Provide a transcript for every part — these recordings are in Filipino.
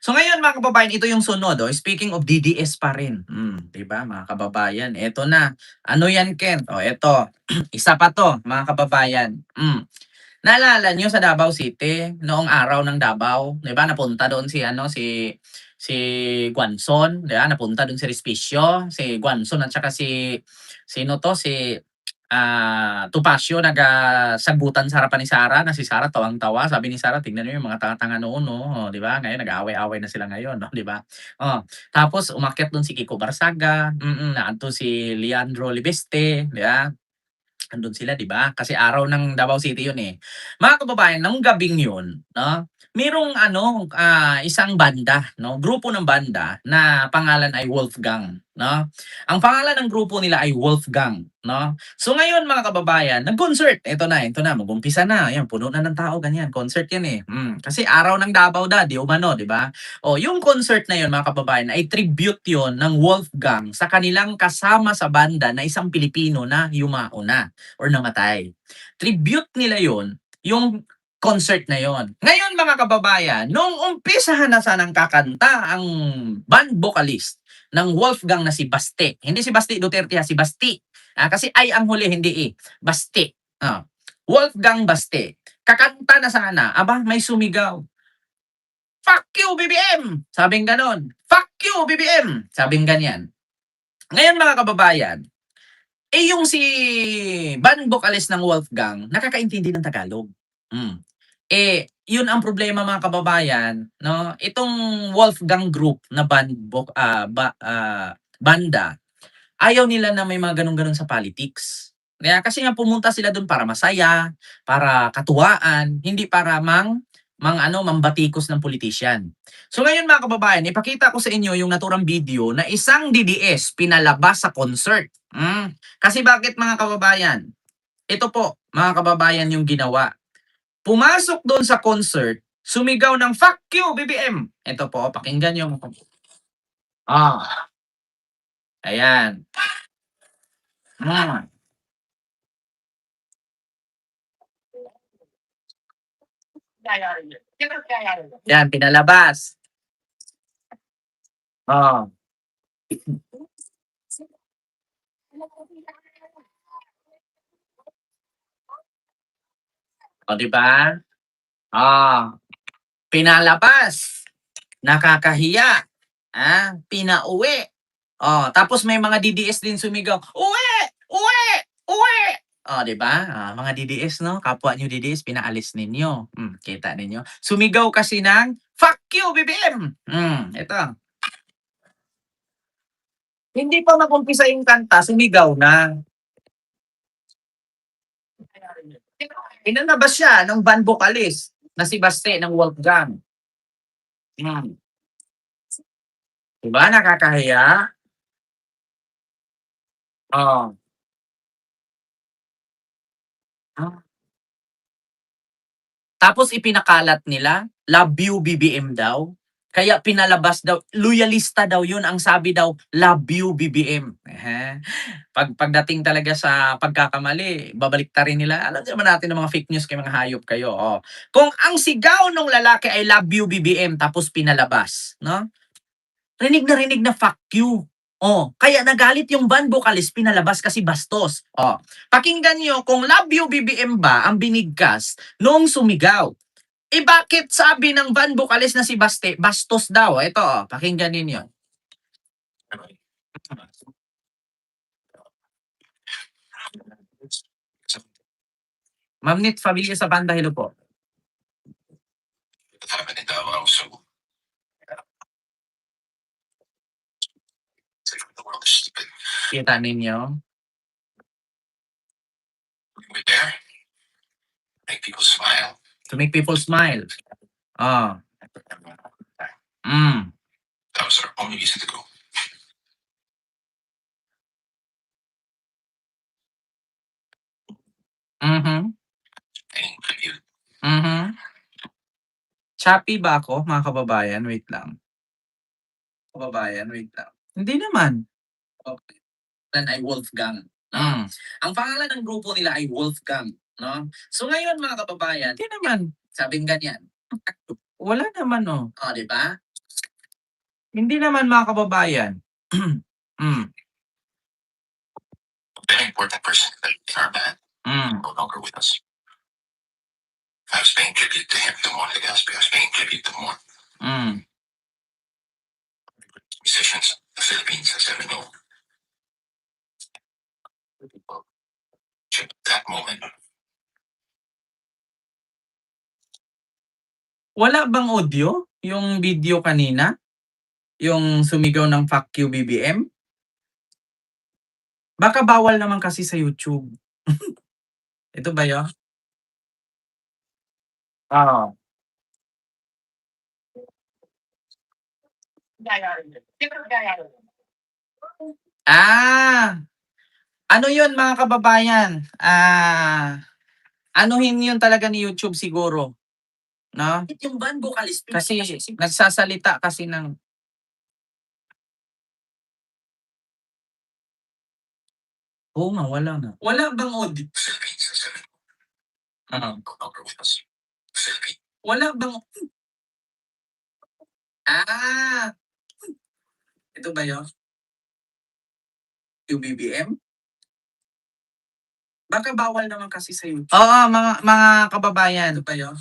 So ngayon mga kababayan, ito yung sunod, speaking of DDS pa rin, 'di ba mga kababayan, eto na. Ano yan Ken? Eto, isa pa 'to mga kababayan. Naalala niyo sa Davao City, noong araw ng Davao, 'di ba napunta doon si ano, si Guanzon, 'di ba? Napunta doon si Respicio, si Guanzon at saka si sino 'to, si Topacio sagutan sa harapan ni Sarah na si Sarah tawang-tawa. Sabi ni Sarah, "Tingnan niyo yung mga tanga-tanga noon 'no, 'di ba? Ngayon nag-aaway-away na sila ngayon 'no, 'di ba?" Tapos umakyat dun si Kiko Barsaga, naadto si Leandro Libeste, 'di ba? Andun sila 'di ba? Kasi araw ng Davao City yun, eh. Mga kababayan, nung gabing yun 'no, merong ano, isang banda 'no, grupo ng banda na pangalan ay Wolfgang 'no. Ang pangalan ng grupo nila ay Wolfgang 'no. So ngayon mga kababayan, nag-concert. Ito na, mag-umpisa na, ayan puno na ng tao ganyan, concert yan, eh. Kasi araw ng Davao di umano 'di ba? Yung concert na yun mga kababayan ay tribute yun ng Wolfgang sa kanilang kasama sa banda na isang Pilipino na yumao na or namatay. Tribute nila yon, yung concert na yon. Ngayon mga kababayan, nung umpisahan na sanang kakanta ang band vocalist ng Wolfgang na si Basti. Hindi si Basti Duterte, si Basti. Kasi ay ang huli, hindi Basti. Wolfgang Basti. Kakanta na sana, aba may sumigaw. Fuck you BBM! Sabing ganon. Fuck you BBM! Sabing ganyan. Ngayon mga kababayan, yung si band vocalist ng Wolfgang nakakaintindi ng Tagalog. Hmm. Yun ang problema mga kababayan 'no, itong Wolfgang Group na banda, ayaw nila na may mga gano'n-gano'n sa politics. Kasi nga pumunta sila dun para masaya, para katuwaan, hindi para mambatikos ng politician. So ngayon mga kababayan, ipakita ko sa inyo yung naturang video na isang DDS pinalabas sa concert. Kasi bakit mga kababayan? Ito po, mga kababayan yung ginawa. Pumasok doon sa concert, sumigaw ng "Fuck you BBM!" Ito po, pakinggan yung ah, ayan. Hmm, yan pinalabas. Oh, oh 'di ba? Ah, pinalabas, nakakahiya, pinauwi. Tapos may mga DDS din sumigaw, "Uwi! Uwi! Uwi!" 'Di ba? Mga DDS 'no, kapwa niyo DDS pinaalis ninyo. Kita ninyo. Sumigaw kasi ng, "Fuck you BBM!" Ito. Hindi pa mag-umpisa yung kanta, sumigaw na. Pinalabas siya ng band vocalist na si Baste ng Wolfgang. Hmm, 'Di ba nakakahiya? Oh. Ah. Tapos ipinakalat nila, "Love you BBM" daw. Kaya pinalabas daw, loyalista daw 'yun, ang sabi daw, "Love you BBM." Pagdating talaga sa pagkakamali, babaliktarin nila. Alam naman natin ng mga fake news kayo, mga hayop kayo, Kung ang sigaw nung lalaki ay "Love you BBM" tapos pinalabas, 'no? Rinig na "fuck you." Kaya nagalit yung band vocalist, pinalabas kasi bastos. Pakinggan niyo kung "Love you BBM" ba ang binigkas nung sumigaw. Bakit sabi ng band vocalist na si Baste, bastos daw? Ito, pakinggan ninyo. Ma'am Nit Fabilla sa banda, hello po. Kita ninyo? To make people smile. Oh. Mm. Mhm. Mhm. Choppy ba ako, mga kababayan? Wait lang. Kababayan, wait lang. Hindi naman. Okay. Yan ay Wolfgang. Ang pangalan ng grupo nila ay Wolfgang, 'no? So ngayon mga kababayan, hindi naman, sabing ganyan. Wala naman, 'di ba? Hindi naman mga kababayan. Hmm, very important person that in our band no longer with us. I was paying tribute to him, to Juan Legaspi. I was paying tribute to more musicians the Philippines has ever known. That moment. Wala bang audio? Yung video kanina? Yung sumigaw ng "Fuck you BBM"? Baka bawal naman kasi sa YouTube. Ito ba yun? Oo. Ah, ano yun mga kababayan, anuhin yun talaga ni YouTube siguro, 'no? Yung band vocalist kasi nagsasalita kasi ng oo nga, wala nga. Wala bang audio? Wala bang ah, ito ba yun? Yung BBM? Baka bawal naman kasi sa YouTube. Oo, mga kababayan. Ito ba yun?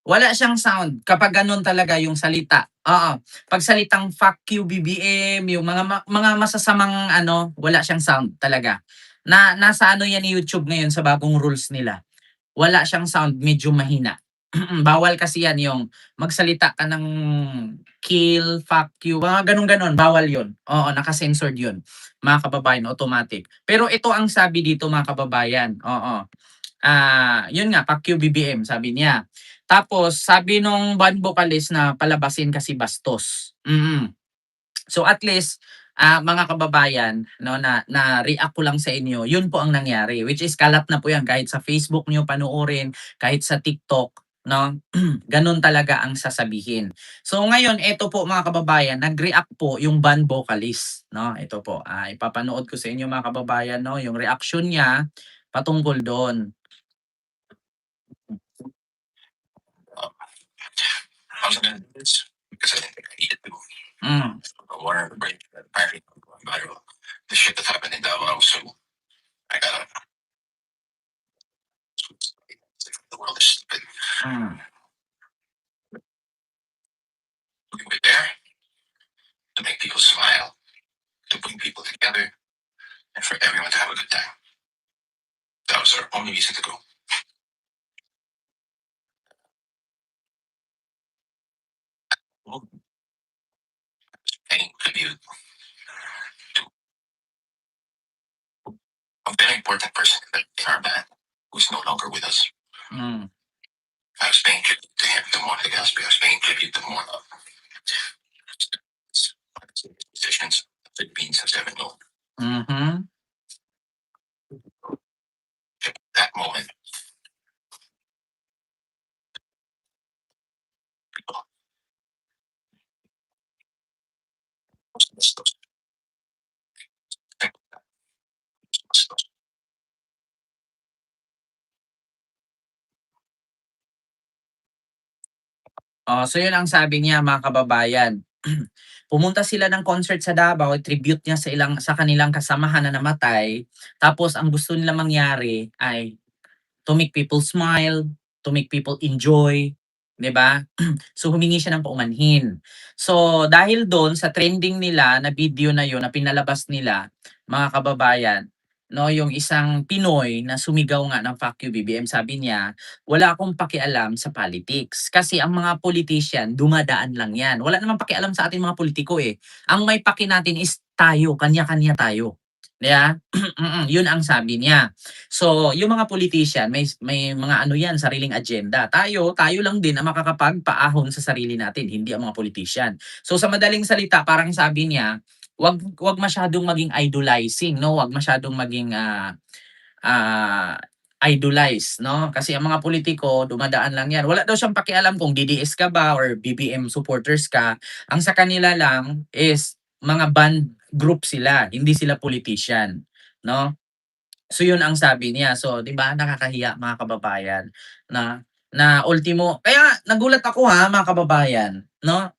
Wala siyang sound kapag gano'n talaga yung salita, oo. 'Pag salitang "fuck you BBM", yung mga masasamang ano, wala siyang sound talaga. Nasa ano yan ni YouTube ngayon sa bagong rules nila, wala siyang sound, medyo mahina. Bawal kasi yan yung magsalita ka ng kill, fuck you, mga gano'n-gano'n, bawal yun. Oo, naka-censored yun, mga kababayan, automatic. Pero ito ang sabi dito mga kababayan, oo. Yun nga, "Fuck you BBM", sabi niya. Tapos sabi nung band vocalist na palabasin kasi bastos. So at least, mga kababayan 'no, na-react ko lang sa inyo, yun po ang nangyari. Which is kalat na po yan kahit sa Facebook niyo panoorin, kahit sa TikTok 'no, ganun talaga ang sasabihin. So ngayon eto po mga kababayan, nag-react po yung band vocalist 'no, ito po, ipapanood ko sa inyo mga kababayan 'no, yung reaksyon niya patungkol dun. I was gonna do this because I didn't think I needed to. Whatever break that I viral. The shit that happened in Davao, so I gotta the world is stupid. We were there to make people smile, to bring people together, and for everyone to have a good time. That was our only reason to go. Well, paying tribute to a very important person in our band who's no longer with us. I was paying tribute to him, to Juan Legaspi. I was paying tribute to more musicians the Philippines has ever known. That moment, people bastos. Bastos. Oh, so yun ang sabi niya mga kababayan. Pumunta sila ng concert sa Davao, tribute niya sa kanilang kasamahan na namatay. Tapos ang gusto nila mangyari ay to make people smile, to make people enjoy, 'di ba? So humingi siya ng paumanhin. So dahil do'n sa trending nila na video na 'yon na pinalabas nila, mga kababayan, 'no, yung isang Pinoy na sumigaw nga ng "Fuck you BBM", sabi niya, "Wala akong pakialam sa politics kasi ang mga politician dumadaan lang 'yan. Wala namang pakialam sa ating mga politiko, eh. Ang may paki natin is tayo, kanya-kanya tayo." 'Di ba? 'Yun ang sabi niya. So, yung mga politician may mga ano 'yan, sariling agenda. Tayo lang din ang makakapagpaahon sa sarili natin, hindi ang mga politician. So, sa madaling salita, parang sabi niya, wag masyadong maging idolizing, 'no? Wag masyadong maging, ah, idolize, 'no? Kasi ang mga politiko dumadaan lang 'yan. Wala daw siyang pakialam kung DDS ka ba or BBM supporters ka. Ang sa kanila lang is mga band group sila, hindi sila politician, 'no? So yun ang sabi niya. So 'di ba nakakahiya mga kababayan na na ultimo kaya nagulat ako, mga kababayan, 'no?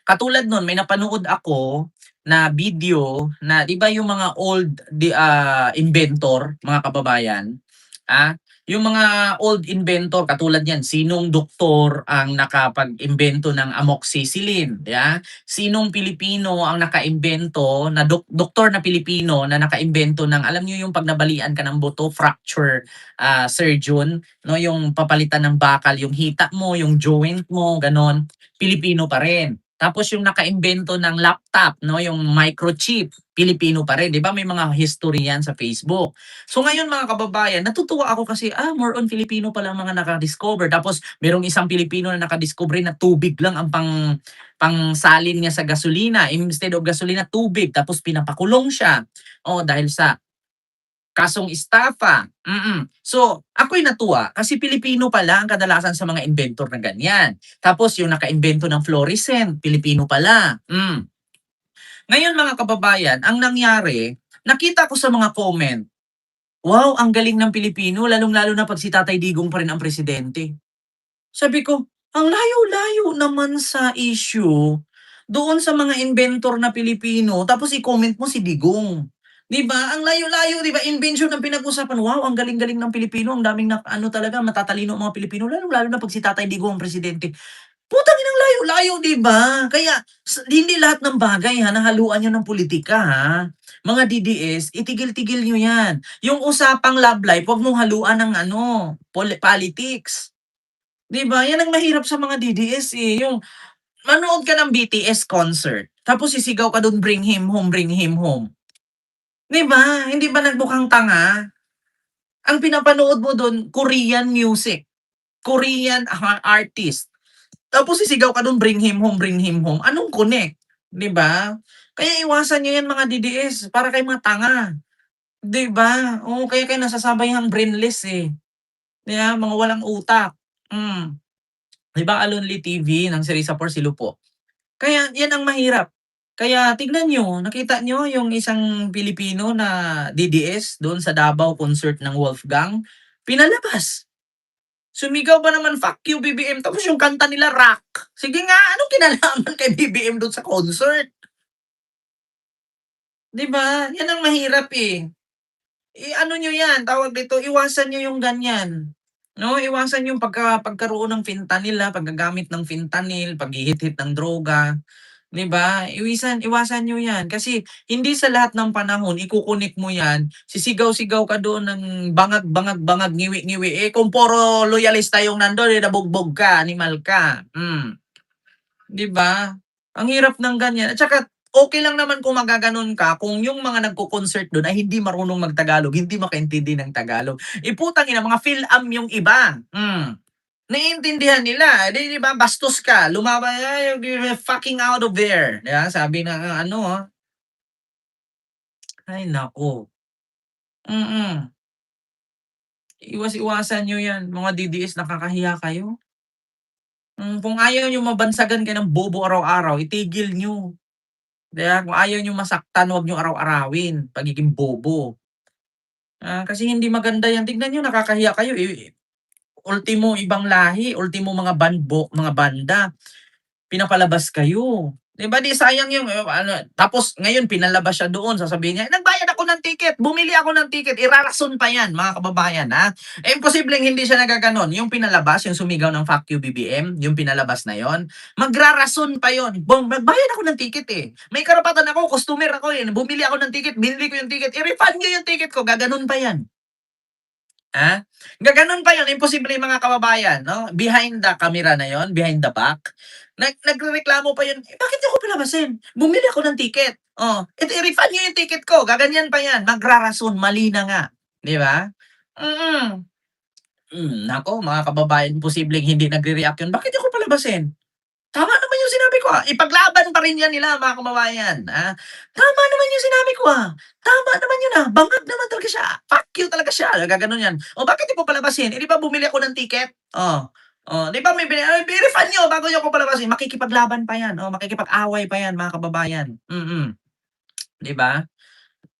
Katulad nun may napanood ako na video na 'di ba yung mga old inventor, mga kababayan, yung mga old inventor katulad niyan, sinong doktor ang nakapag-imbento ng amoxicillin, sinong Pilipino ang nakaimbento na doktor na Pilipino na nakaimbento ng alam niyo yung 'pag nabalian ka ng buto, fracture, surgeon, 'no, yung papalitan ng bakal yung hita mo, yung joint mo, gano'n, Pilipino pa rin. Tapos yung nakaimbento ng laptop, 'no, yung microchip, Pilipino pa rin. 'Di ba may mga history 'yan sa Facebook. So ngayon mga kababayan, natutuwa ako kasi, more on Filipino pala ang mga naka-discover. Tapos merong isang Pilipino na nakadiskubre na tubig lang ang pangsalin niya sa gasolina. Instead of gasolina, tubig. Tapos pinapakulong siya. Oh, dahil sa kasong estafa. So, ako'y natuwa kasi Pilipino pala ang kadalasan sa mga inventor na ganyan. Tapos yung nakaimbento ng fluorescent, Pilipino pala. Ngayon mga kababayan, ang nangyari, nakita ko sa mga comment, wow, ang galing ng Pilipino, lalong-lalo na 'pag si Tatay Digong pa rin ang presidente. Sabi ko, ang layo-layo naman sa issue doon sa mga inventor na Pilipino tapos i-comment mo si Digong. 'Di ba? Ang layo-layo, 'di ba? Invention ang pinag-usapan. Wow, ang galing-galing ng Pilipino, ang daming na ano talaga, matatalino ang mga Pilipino, lalong-lalo na 'pag si Tatay Digong ang presidente. Putang inang layo-layo, 'di ba? Kaya hindi lahat ng bagay, nahaluan niyo ng pulitika, Mga DDS, itigil-tigil niyo 'yan. Yung usapang love life, 'wag mong haluan ng ano, politics. 'Di ba? 'Yan ang mahirap sa mga DDS, yung manood ka ng BTS concert, tapos sisigaw ka dun, "Bring him home, bring him home." 'Di ba? Hindi ba nagmukhang tanga? Ang pinapanood mo dun, Korean music, Korean artist. Tapos sisigaw ka dun, "Bring him home, bring him home." Anong connect, 'di ba? Kaya iwasan niyo 'yan mga DDS, para kayong mga tanga, 'di ba? Oo, kaya kayo nasasabayang brainless, 'di ba? Mga walang utak. 'Di ba Alonly TV ng Serisa Porcilupo? Kaya 'yan ang mahirap. Kaya tignan niyo, nakita niyo yung isang Pilipino na DDS doon sa Davao concert ng Wolfgang, pinalabas. Sumigaw pa naman, "Fuck you BBM," tapos yung kanta nila rock. Sige nga, anong kinalaman kay BBM dun sa concert, 'di ba? 'Yan ang mahirap, I-ano niyo 'yan, tawag dito, iwasan niyo yung ganyan, 'no? Iwasan yung pagkaroon ng fentanyl, paggagamit ng fentanyl, paghihit-hit ng droga, 'di ba? Iwasan niyo 'yan kasi hindi sa lahat ng panahon iko-connect mo 'yan, sisigaw-sigaw ka doon ng bangag-bangag-bangag, ngiwi-ngiwi, kung puro loyalista yung nando'n, nabugbog ka, animal ka, 'di ba? Ang hirap ng ganyan at saka okey lang naman kung magaganon ka kung yung mga nagko-concert dun ay hindi marunong mag-Tagalog, hindi makaintindi ng Tagalog. Putang ina, mga Phil-Am yung iba, naiintindihan nila, 'di ba bastos ka, lumaban, "Ay, fucking out of there." 'Di ba, sabi ng ano, ay naku, mm. Iwas-iwasan niyo 'yan, mga DDS, nakakahiya kayo. Kung ayaw niyong mabansagan kayo ng bobo araw-araw, itigil niyo. 'Di ba, kung ayaw niyong masaktan, huwag niyong araw-arawin, pagiging bobo. Kasi hindi maganda 'yan, tignan niyo, nakakahiya kayo, ultimo ibang lahi, ultimo mga banda, pinapalabas kayo. 'Di ba, 'di sayang yung, ano, tapos ngayon pinalabas siya doon, sasabihin niya, "Nagbayad ako ng ticket, bumili ako ng ticket." Irarason pa 'yan mga kababayan, imposibleng hindi siya nagaganon. Yung pinalabas, yung sumigaw ng "Fuck you BBM," yung pinalabas na yon, magrarason pa yon, "Nagbayad ako ng ticket, may karapatan ako, customer ako, bumili ako ng ticket, binili ko yung ticket, i-refund niyo yung ticket ko." Gaganon pa 'yan. Gaganon pa 'yun, imposible yung mga kababayan, 'no, behind the camera na 'yon, behind the back, nagrereklamo pa 'yun, "Bakit niyo ako palabasin? Bumili ako ng ticket, i-refund niyo yung ticket ko." Gaganyan pa 'yan, magrarason, mali na nga, 'di ba? Mm. Naku mga kababayan, posibleng hindi nagre-react 'yun, "Bakit niyo ako palabasin? Tama naman yung sinabi ko, ipaglaban pa rin 'yan nila mga kababayan, Tama naman yung sinabi ko, Tama naman yun, bangag naman talaga siya, fuck you talaga siya." Gaganon 'yan. "O bakit niyo po palabasin? Eh, 'di ba bumili ako ng ticket? Oh, 'di ba may i-refund niyo bago niyo ako palabasin." Makikipaglaban pa 'yan, makikipag-away pa 'yan mga kababayan, 'di ba?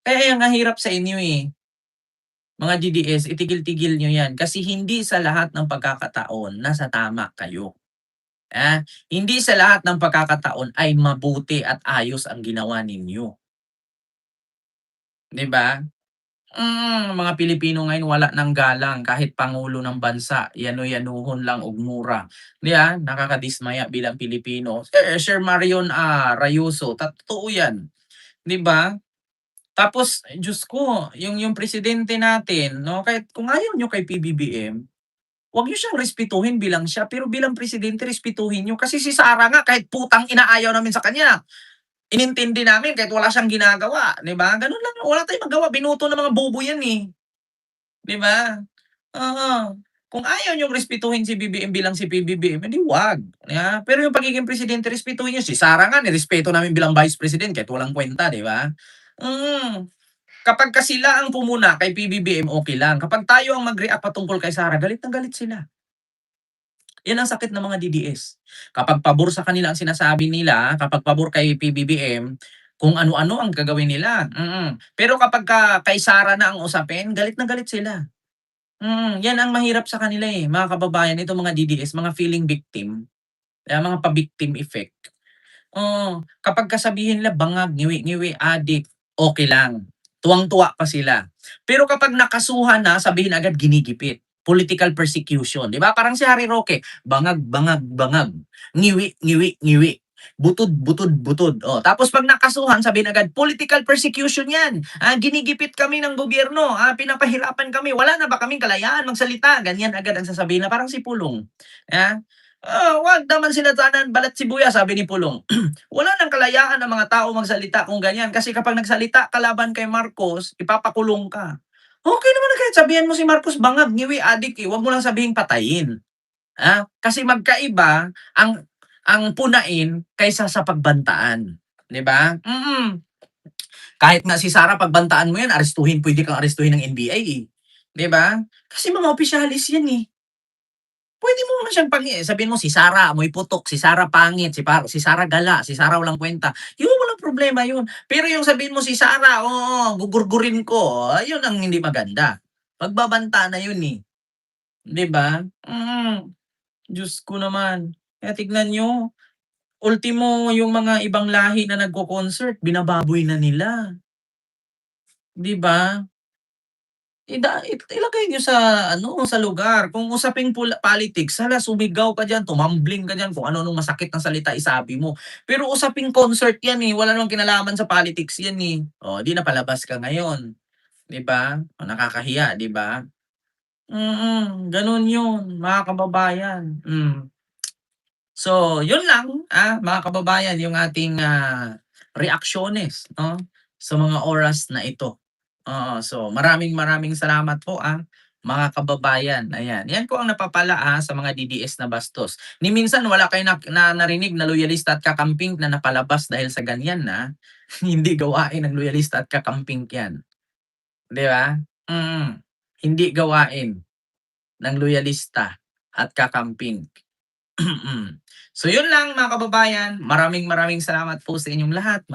Kaya ang hirap sa inyo, Mga DDS, itigil-tigil niyo 'yan kasi hindi sa lahat ng pagkakataon nasa tama kayo. Hindi sa lahat ng pagkakataon ay mabuti at ayos ang ginawa ninyo, 'di ba? Mga Pilipino ngayon wala ng galang kahit pangulo ng bansa, yanu-yanuhon lang ug mura. 'Di nakakadismaya bilang Pilipino. Sir Marion, Rayuso, totoo 'yan, 'di ba? Tapos Diyos ko, yung presidente natin 'no, kahit kung ayaw niyo kay PBBM, 'wag niyo siyang respetuhin bilang siya, pero bilang presidente respetuhin niyo. Kasi si Sara nga kahit putang ina ayaw namin sa kanya, inintindi namin kahit wala siyang ginagawa, 'di ba? Gano'n lang, wala tayong magawa, binoto ng mga bobo 'yan, 'di ba? Oo. Kung ayaw niyong respetuhin si BBM bilang si PBBM, edi 'wag, pero yung pagiging presidente respetuhin niyo. Si Sara nga nirespeto namin bilang Vice President kahit walang kwenta, 'di ba? Mm. Kapagka sila ang pumuna kay PBBM, okey lang. Kapag tayo ang mag-react patungkol kay Sara, galit na galit sila. Yan ang sakit ng mga DDS. Kapag pabor sa kanila ang sinasabi nila, kapag pabor kay PBBM, kung ano-ano ang gagawin nila, Pero kapagka kay Sara na ang usapin, galit na galit sila. Yan ang mahirap sa kanila, mga kababayan, itong mga DDS, mga feeling victim, mga pa-victim effect. Kapag sabihin nila bangag, ngiwi-ngiwi, adik, okey lang, tuwang-tuwa pa sila. Pero kapag nakasuhan na, sabihin agad ginigipit, political persecution, 'di ba? Parang si Harry Roque, bangag, bangag, bangag, ngiwi, ngiwi, ngiwi, butod, butod, butod. Tapos 'pag nakasuhan sabihin agad, political persecution 'yan, ginigipit kami ng gobyerno, pinapahirapan kami, wala na ba kaming kalayaan magsalita? Ganyan agad ang sasabihin na parang si Pulong, ah. "Wag naman sinadaanan balat sibuyas," sabi ni Pulong. Wala ng kalayaan ang mga tao magsalita kung ganyan, kasi kapag nagsalita ka laban kay Marcos, ipapakulong ka. Okey naman na kahit sabihan mo si Marcos bangag, ngiwi, adik, 'wag mo lang sabihing patayin, kasi magkaiba ang punain kaysa sa pagbantaan, 'di ba? Kahit nga si Sara pagbantaan mo 'yan, puwede kang arestuhin ng NBI, 'di ba? Kasi mga opisyalis 'yan, Puwede mo naman siyang sabihin mo si Sara amoy putok, si Sara pangit, si Sara gala, si Sara walang kwenta, yun walang problema yun. Pero yung sabihin mo si Sara, oo, gugurgurin ko, yun ang hindi maganda. Pagbabanta na yun, 'di ba? Diyos ko naman. Kaya tignan niyo, ultimo yung mga ibang lahi na nagko-concert binababoy na nila, 'di ba? Ilagay niyo sa ano, sa lugar. Kung usaping politics, hala sumigaw ka diyan, tumambling ka diyan, kung ano-anong masakit na salita isabi mo. Pero usaping concert 'yan, wala namang kinalaman sa politics 'yan, 'di napalabas ka ngayon, 'di ba? Nakakahiya, 'di ba? Gano'n 'yun mga kababayan. So, 'yun lang, mga kababayan, yung ating, reaksyones 'no, sa mga oras na ito. Oo, so maraming maraming salamat po, mga kababayan. Ayan, 'yan po ang napapala, sa mga DDS na bastos. Ni minsan wala kayong narinig na loyalista at kakamping na napalabas dahil sa ganyan, Hindi gawain ng loyalista at kakamping 'yan, 'di ba? Hindi gawain ng loyalista at kakamping. So 'yun lang mga kababayan, maraming maraming salamat po sa inyong lahat.